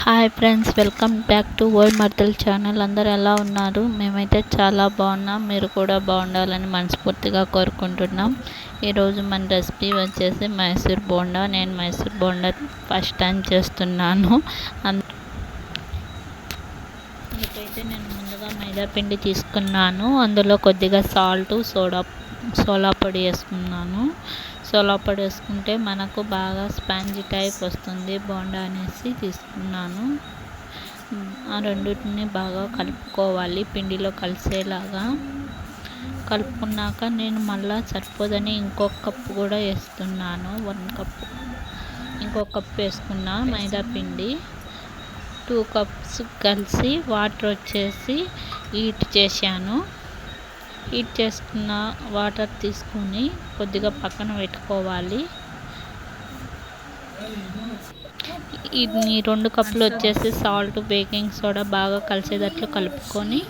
Hi friends, welcome back to world మర్దల్ channel. అందరు ఎలా ఉన్నారు? మేమైతే చాలా బాగున్నాం. మీరు కూడా బాగుండాలని మనస్ఫూర్తిగా కోరుకుంటున్నాం. ఈరోజు మన రెసిపీ వచ్చేసి మైసూర్ బోండా. నేను మైసూర్ బోండా ఫస్ట్ టైం చేస్తున్నాను. అందుకైతే నేను ముందుగా మైదా పిండి తీసుకున్నాను. అందులో కొద్దిగా సాల్ట్, సోడా పొడి వేసుకున్నాను. సోడా పొడి వేసుకుంటే మనకు బాగా స్పాంజీ టైప్ వస్తుంది బోండా అనేసి తీసుకున్నాను. ఆ రెండింటిని బాగా కలుపుకోవాలి, పిండిలో కలిసేలాగా. కలుపుకున్నాక నేను మళ్ళీ సరిపోదని ఇంకొక కప్పు కూడా వేస్తున్నాను. 1 కప్పు, ఇంకొక కప్పు వేసుకున్నా మైదా పిండి. 2 కప్స్ కలిసి వాటర్ వచ్చేసి హీట్ చేశాను. హీట్ చేసుకున్న వాటర్ తీసుకొని కొద్దిగా పక్కన పెట్టుకోవాలి. ఈ 2 కప్పులు వచ్చేసి సాల్ట్, బేకింగ్ సోడా బాగా కలిసేటట్లు కలుపుకొని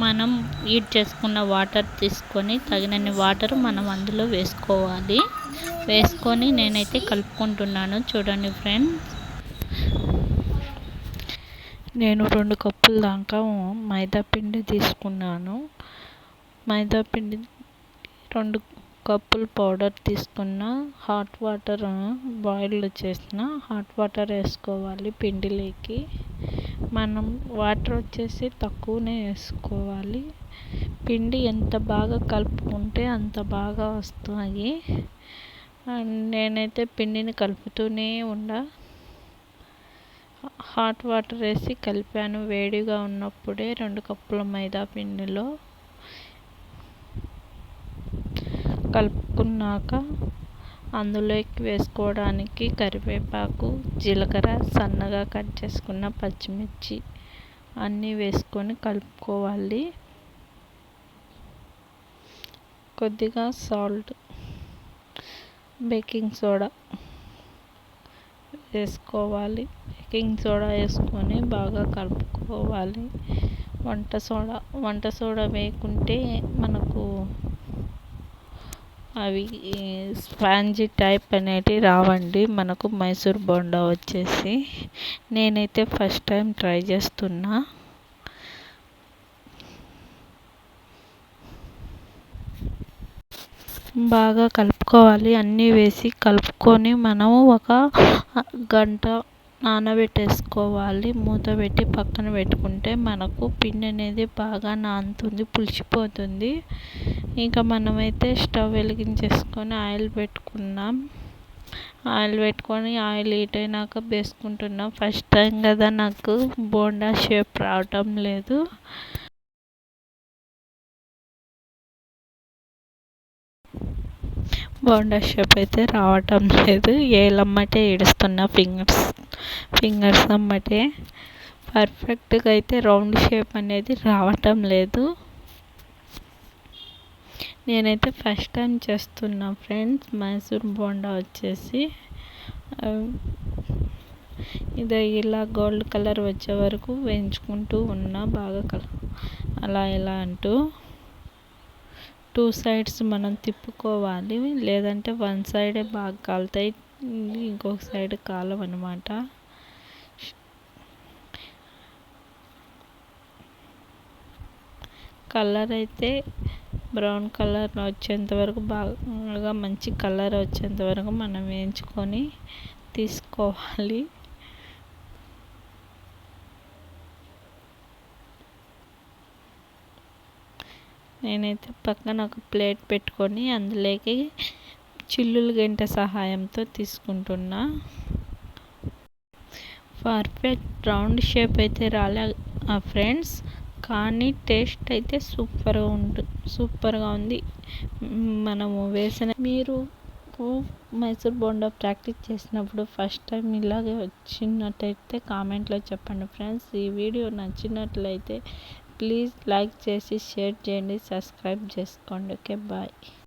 మనం హీట్ చేసుకున్న వాటర్ తీసుకొని తగినన్ని వాటర్ మనం అందులో వేసుకోవాలి. వేసుకొని నేనైతే కలుపుకుంటున్నాను. చూడండి ఫ్రెండ్స్, నేను 2 కప్పుల దాకా మైదా పిండి తీసుకున్నాను. మైదా పిండి 2 కప్పులు పౌడర్ తీసుకున్న. హాట్ వాటర్ బాయిల్ చేసిన హాట్ వాటర్ వేసుకోవాలి పిండిలోకి. మనం వాటర్ వచ్చేసి తక్కువనే వేసుకోవాలి. పిండి ఎంత బాగా కలుపుకుంటే అంత బాగా వస్తాయి. నేనైతే పిండిని కలుపుతూనే హాట్ వాటర్ వేసి కలిపాను. వేడిగా ఉన్నప్పుడే 2 కప్పుల మైదా పిండిలో కలుపుకున్నాక అందులోకి వేసుకోవడానికి కరివేపాకు, జీలకర్ర, సన్నగా కట్ చేసుకున్న పచ్చిమిర్చి అన్నీ వేసుకొని కలుపుకోవాలి. కొద్దిగా సాల్ట్, బేకింగ్ సోడా వేసుకోవాలి. బేకింగ్ సోడా వేసుకొని బాగా కలుపుకోవాలి. వంట సోడా వేయకుంటే మనకు అవి స్పాంజీ టైప్ అనేటివి రావండి మనకు మైసూర్ బోండా వచ్చేసి. నేనైతే ఫస్ట్ టైం ట్రై చేస్తున్నా. బాగా కలుపుకోవాలి. అన్నీ వేసి కలుపుకొని మనము 1 గంట నానబెట్టేసుకోవాలి. మూత పెట్టి పక్కన పెట్టుకుంటే మనకు పిండి అనేది బాగా నానుతుంది, పులిచిపోతుంది. ఇంకా మనమైతే స్టవ్ వెలిగించేసుకొని ఆయిల్ పెట్టుకున్నాం. ఆయిల్ పెట్టుకొని ఆయిల్ హీట్ అయినాక వేసుకుంటున్నాం. ఫస్ట్ టైం కదా, నాకు బోండా షేప్ రావటం లేదు. బోండా షేప్ అయితే రావటం లేదు. ఏలమ్మటే ఏడుస్తున్న ఫింగర్స్ అమ్మటే పర్ఫెక్ట్గా అయితే రౌండ్ షేప్ అనేది రావటం లేదు. నేనైతే ఫస్ట్ టైం చేస్తున్నా ఫ్రెండ్స్. మైసూర్ బోండా వచ్చేసి ఇది ఇలా గోల్డ్ కలర్ వచ్చే వరకు వేయించుకుంటూ ఉన్నా. బాగా అలా ఇలా అంటూ 2 సైడ్స్ మనం తిప్పుకోవాలి. లేదంటే 1 సైడే బాగా కాలుతాయి, ఇంకొక సైడ్ కాలవన్నమాట. కలర్ అయితే బ్రౌన్ కలర్ వచ్చేంత వరకు, బాగా మంచి కలర్ వచ్చేంత వరకు మనం వేయించుకొని తీసుకోవాలి. నేనైతే పక్కన ఒక ప్లేట్ పెట్టుకొని అందులోకి చిల్లులు గంట సహాయంతో తీసుకుంటున్నా. పర్ఫెక్ట్ రౌండ్ షేప్ అయితే రాలే ఫ్రెండ్స్, కానీ టేస్ట్ అయితే సూపర్గా ఉంది. మనము మీరు మైసూర్ బోండా ప్రాక్టీస్ చేసినప్పుడు ఫస్ట్ టైం ఇలాగే వచ్చినట్టయితే కామెంట్లో చెప్పండి ఫ్రెండ్స్. ఈ వీడియో నచ్చినట్లయితే ప్లీజ్ లైక్ చేసి షేర్ చేయండి, సబ్స్క్రైబ్ చేసుకోండి. Okay, bye.